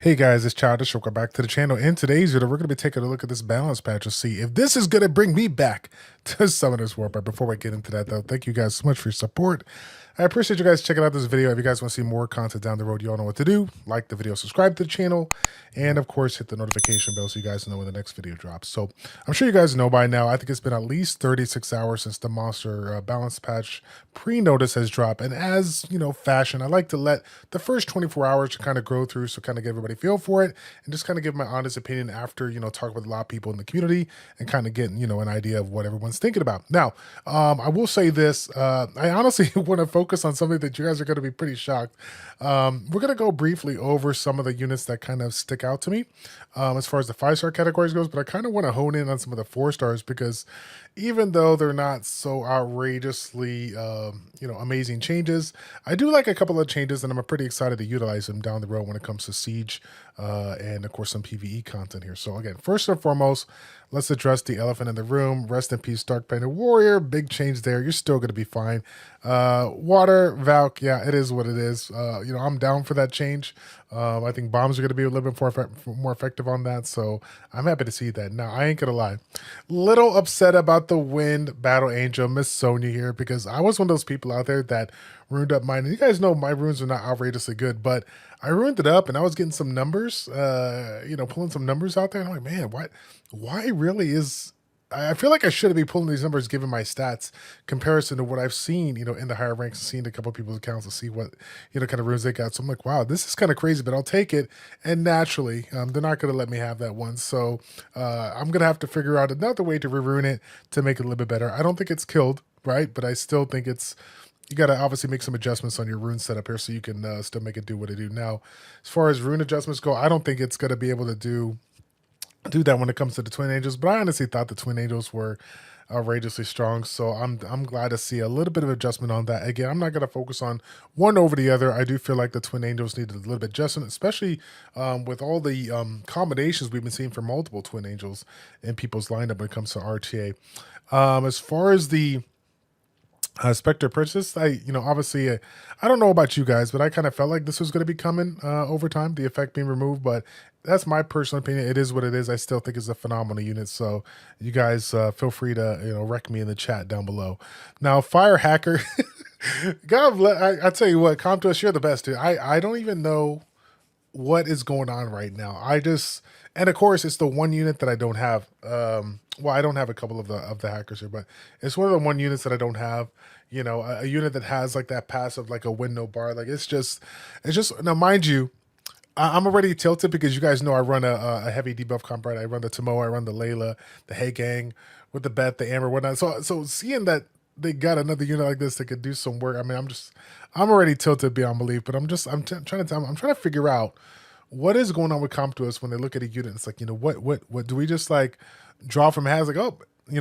Hey guys, it's Childish. Welcome back to the channel. In today's video, we're going to be taking a look at this balance patch to see if this is going to bring me back to Summoner's War. But before we get into that, though, thank you guys so much for your support. I appreciate you guys checking out this video. If you guys want to see more content down the road, you all know what to do. Like the video, subscribe to the channel, and of course, hit the notification bell so you guys know when the next video drops. So I'm sure you guys know by now, I think it's been at least 36 hours since the monster balance patch pre-notice has dropped. And as, fashion, I like to let the first 24 hours to kind of grow through, so kind of get everybody feel for it and just kind of give my honest opinion after, talk with a lot of people in the community and kind of getting, an idea of what everyone's thinking about. Now, I will say this, I honestly want to focus on something that you guys are going to be pretty shocked. We're going to go briefly over some of the units that kind of stick out to me as far as the 5-star categories goes, but I kind of want to hone in on some of the 4-stars because even though they're not so outrageously, amazing changes, I do like a couple of changes and I'm pretty excited to utilize them down the road when it comes to Siege and of course some PvE content here. So again, first and foremost, let's address the elephant in the room. Rest in peace, Dark Painted Warrior. Big change there. You're still going to be fine. Water, Valk, yeah, it is what it is. I'm down for that change. I think bombs are going to be a little bit more effective on that, so I'm happy to see that. Now, I ain't going to lie. Little upset about the Wind Battle Angel, Miss Sonya here, because I was one of those people out there that ruined up mine. And you guys know my runes are not outrageously good, but I ruined it up and I was getting some numbers, pulling some numbers out there. And I'm like, man, why really is... I feel like I should be pulling these numbers given my stats comparison to what I've seen, in the higher ranks and seen a couple of people's accounts to see what, kind of runes they got. So I'm like, wow, this is kind of crazy, but I'll take it. And naturally, they're not going to let me have that one. So I'm going to have to figure out another way to re-rune it to make it a little bit better. I don't think it's killed, right? But I still think it's... You got to obviously make some adjustments on your rune setup here so you can still make it do what it do. Now, as far as rune adjustments go, I don't think it's going to be able to do that when it comes to the Twin Angels, but I honestly thought the Twin Angels were outrageously strong, so I'm glad to see a little bit of adjustment on that. Again, I'm not going to focus on one over the other. I do feel like the Twin Angels needed a little bit of adjustment, especially with all the combinations we've been seeing for multiple Twin Angels in people's lineup when it comes to RTA. As far as the Spectre Princess, obviously, I don't know about you guys, but I kind of felt like this was going to be coming over time, the effect being removed, but that's my personal opinion. It is what it is. I still think it's a phenomenal unit, so you guys feel free to, wreck me in the chat down below. Now, Fire Hacker, God, I tell you what, come to us, you're the best, dude. I don't even know what is going on right now. And of course it's the one unit that I don't have. Well, I don't have a couple of the hackers here, but it's one of the one units that I don't have. A unit that has like that passive, like a window bar. Like it's just now, mind you, I'm already tilted because you guys know I run a heavy debuff comp, right? I run the Tomoe, I run the Layla, the Hey Gang with the Beth, the Amber, whatnot. So seeing that they got another unit like this that could do some work, I mean, I'm already tilted beyond belief. But I'm trying to figure out what is going on with Comptuous when they look at a unit. It's like, what do we just like draw from hands? Like, oh,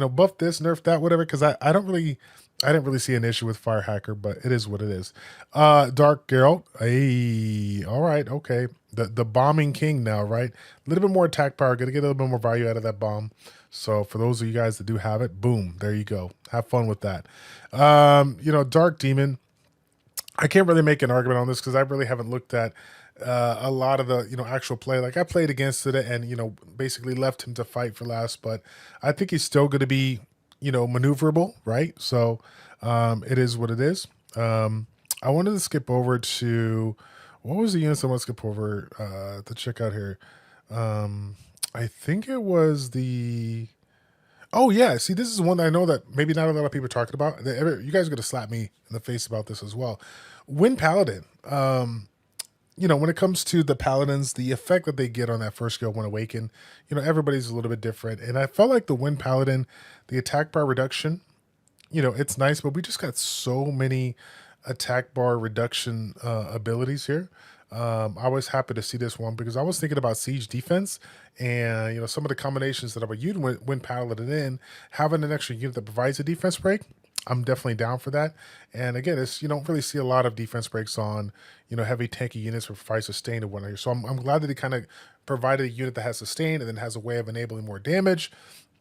buff this, nerf that, whatever. Because I didn't really see an issue with Fire Hacker, but it is what it is. Dark Geralt, hey, all right, okay. The bombing king now, right? A little bit more attack power, gonna get a little bit more value out of that bomb. So for those of you guys that do have it, boom, there you go. Have fun with that. Dark Demon. I can't really make an argument on this because I really haven't looked at a lot of the actual play. Like I played against it and basically left him to fight for last, but I think he's still going to be maneuverable, right? So it is what it is. I wanted to skip over to what was the units I want to skip over to check out here. I think it was the... Oh yeah, see, this is one that I know that maybe not a lot of people are talking about. You guys are gonna slap me in the face about this as well. Wind Paladin. When it comes to the Paladins, the effect that they get on that first skill when awakened, everybody's a little bit different. And I felt like the Wind Paladin, the attack bar reduction, it's nice, but we just got so many attack bar reduction abilities here. I was happy to see this one because I was thinking about siege defense and some of the combinations that I would use when Paladin in, having an extra unit that provides a defense break. I'm definitely down for that. And again, you don't really see a lot of defense breaks on heavy tanky units with provide sustain and whatnot here. So I'm glad that he kind of provided a unit that has sustain and then has a way of enabling more damage.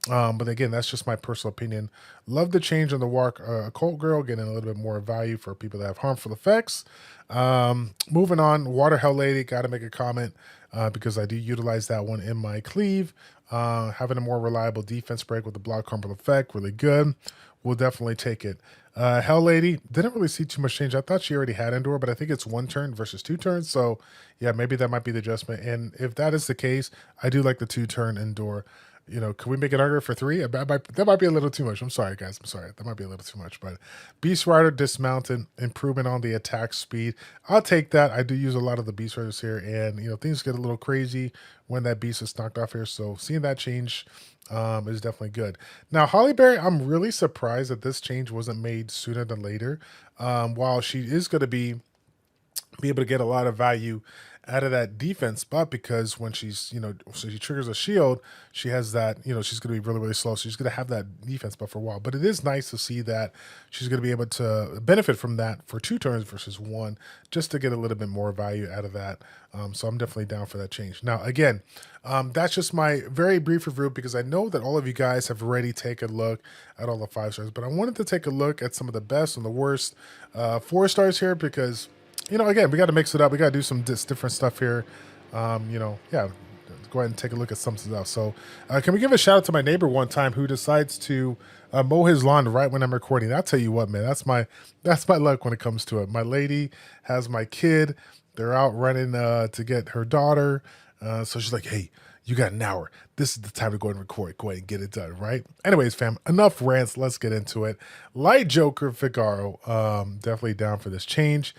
But again, that's just my personal opinion. Love the change on the Walk Occult Girl, getting a little bit more value for people that have harmful effects. Moving on, Water Hell Lady, got to make a comment. because I do utilize that one in my cleave. Having a more reliable defense break with the block crumble effect, really good. We'll definitely take it. Hell Lady, didn't really see too much change. I thought she already had Endure, but I think it's 1 turn versus 2 turns. So yeah, maybe that might be the adjustment. And if that is the case, I do like the 2 turn Endure. You know, can we make it harder for 3? That might be a little too much. I'm sorry, guys. I'm sorry. That might be a little too much. But Beast Rider dismounted, improvement on the attack speed. I'll take that. I do use a lot of the Beast Riders here, and you know things get a little crazy when that beast is knocked off here. So seeing that change is definitely good. Now Hollyberry, I'm really surprised that this change wasn't made sooner than later. While she is going to be able to get a lot of value out of that defense spot, because when she's, you know, so she triggers a shield, she has that, you know, she's going to be really, really slow. So she's going to have that defense spot for a while. But it is nice to see that she's going to be able to benefit from that for 2 turns versus 1, just to get a little bit more value out of that. So I'm definitely down for that change. Now, again, that's just my very brief review, because I know that all of you guys have already taken a look at all the 5 stars, but I wanted to take a look at some of the best and the worst 4 stars here, because you know, again, we got to mix it up. We got to do some different stuff here. You know, yeah, go ahead and take a look at something else. So can we give a shout out to my neighbor one time who decides to mow his lawn right when I'm recording? I'll tell you what, man, that's my luck when it comes to it. My lady has my kid. They're out running to get her daughter. So she's like, hey, you got an hour. This is the time to go and record. Go ahead and get it done, right? Anyways, fam, enough rants. Let's get into it. Light Joker Figaro, definitely down for this change.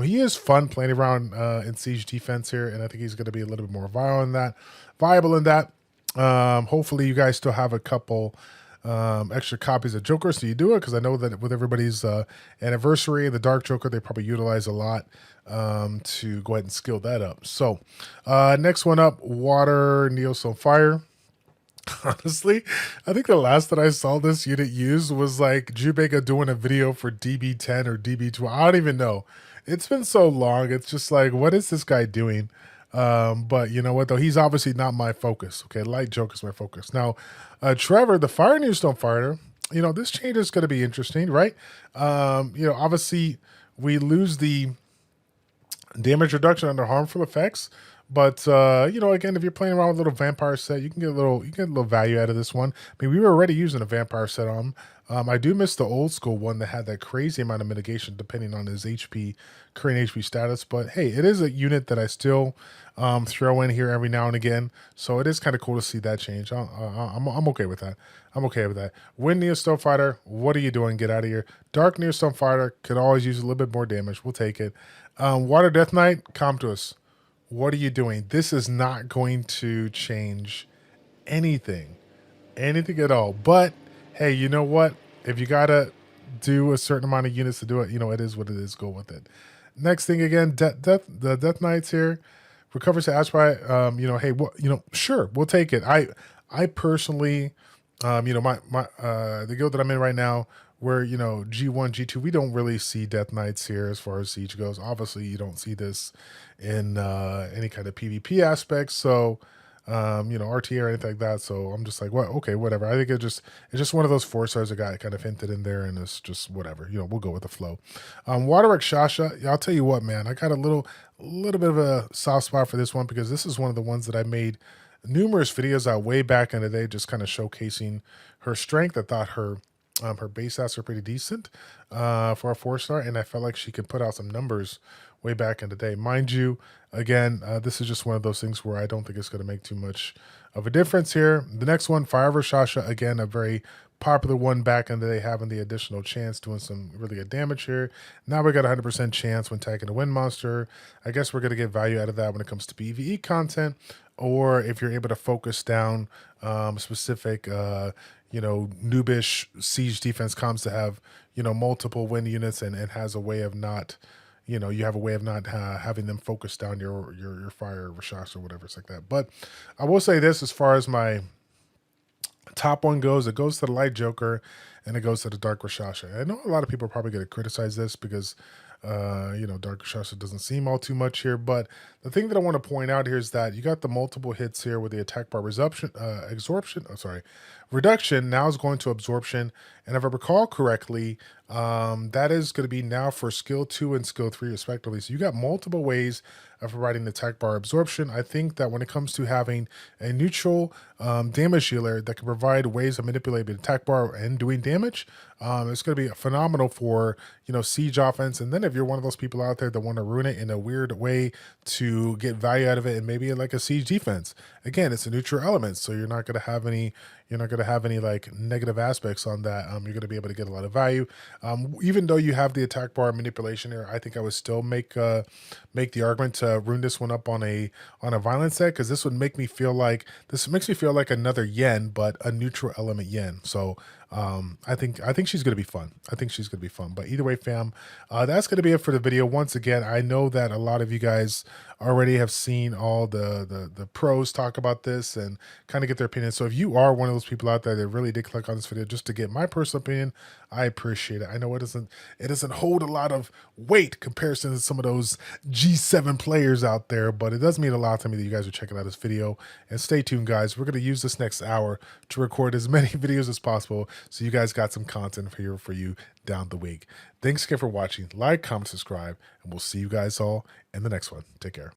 He is fun playing around in siege defense here, and I think he's going to be a little bit more viable in that. Hopefully, you guys still have a couple extra copies of Joker, so you do it, because I know that with everybody's anniversary, the Dark Joker, they probably utilize a lot to go ahead and skill that up. So next one up, Water Neostone Fire. Honestly, I think the last that I saw this unit used was like Jubega doing a video for DB10 or DB12. I don't even know. It's been so long. It's just like, what is this guy doing? But you know what, though? He's obviously not my focus. Okay, Light Joker's my focus. Now, Trevor, the Fire Neostone Fighter, you know, this change is going to be interesting, right? You know, obviously, we lose the damage reduction under harmful effects. But you know, again, if you're playing around with a little vampire set, you can get a little value out of this one. I mean, we were already using a vampire set on him. I do miss the old school one that had that crazy amount of mitigation depending on his HP, current HP status. But hey, it is a unit that I still throw in here every now and again. So it is kind of cool to see that change. I'm okay with that. I'm okay with that. Wind Neostone Fighter, what are you doing? Get out of here. Dark Neostone Fighter could always use a little bit more damage. We'll take it. Water Death Knight, come to us. What are you doing? This is not going to change anything at all. But hey, you know what? If you gotta do a certain amount of units to do it, you know, it is what it is. Go with it. Next thing again, the Death Knights here recovers to Ashby. You know, hey, what, you know, sure, we'll take it. I personally, you know, my the guild that I'm in right now, where, you know, G1, G2, we don't really see Death Knights here as far as Siege goes. Obviously, you don't see this in any kind of PvP aspects. So, you know, RTA or anything like that. So I'm just like, well, okay, whatever. I think it's just one of those 4 stars that got kind of hinted in there, and it's just whatever. You know, we'll go with the flow. Water Rakshasha, I'll tell you what, man, I got a little bit of a soft spot for this one, because this is one of the ones that I made numerous videos out way back in the day, just kind of showcasing her strength. I thought her base stats are pretty decent for a 4-star, and I felt like she could put out some numbers way back in the day. Mind you, again, this is just one of those things where I don't think it's going to make too much of a difference here. The next one, Fire Shasha, again, a very popular one back in the day, having the additional chance, doing some really good damage here. Now we got a 100% chance when tagging a wind monster. I guess we're going to get value out of that when it comes to PvE content, or if you're able to focus down specific you know, noobish siege defense comms to have, you know, multiple wind units, and has a way of not, you know, you have a way of not having them focus down your fire or shots or whatever. It's like that. But I will say this, as far as my top one goes, it goes to the Light Joker, and it goes to the Dark Rashasha. I know a lot of people are probably going to criticize this because, you know, Dark Rashasha doesn't seem all too much here. But the thing that I want to point out here is that you got the multiple hits here with the attack bar reduction. Now is going to absorption. And if I recall correctly, that is going to be now for skill 2 and skill 3 respectively. So you got multiple ways providing attack bar absorption. I think that when it comes to having a neutral damage dealer that can provide ways of manipulating the attack bar and doing damage, it's going to be phenomenal for, siege offense. And then if you're one of those people out there that want to ruin it in a weird way to get value out of it and maybe like a siege defense, again, it's a neutral element, so you're not going to have any like negative aspects on that. You're going to be able to get a lot of value. Even though you have the attack bar manipulation here, I think I would still make the argument to rune this one up on a violence set, because this makes me feel like another yen, but a neutral element yen. So I think she's going to be fun. I think she's going to be fun. But either way, fam, that's going to be it for the video. Once again, I know that a lot of you guys already have seen all the pros talk about this and kind of get their opinion. So if you are one of those people out there that really did click on this video just to get my personal opinion, I appreciate it. I know it doesn't hold a lot of weight comparison to some of those G7 players out there, but it does mean a lot to me that you guys are checking out this video. And stay tuned, guys. We're going to use this next hour to record as many videos as possible, so you guys got some content here for you down the week. Thanks again for watching. Like, comment, subscribe, and we'll see you guys all in the next one. Take care.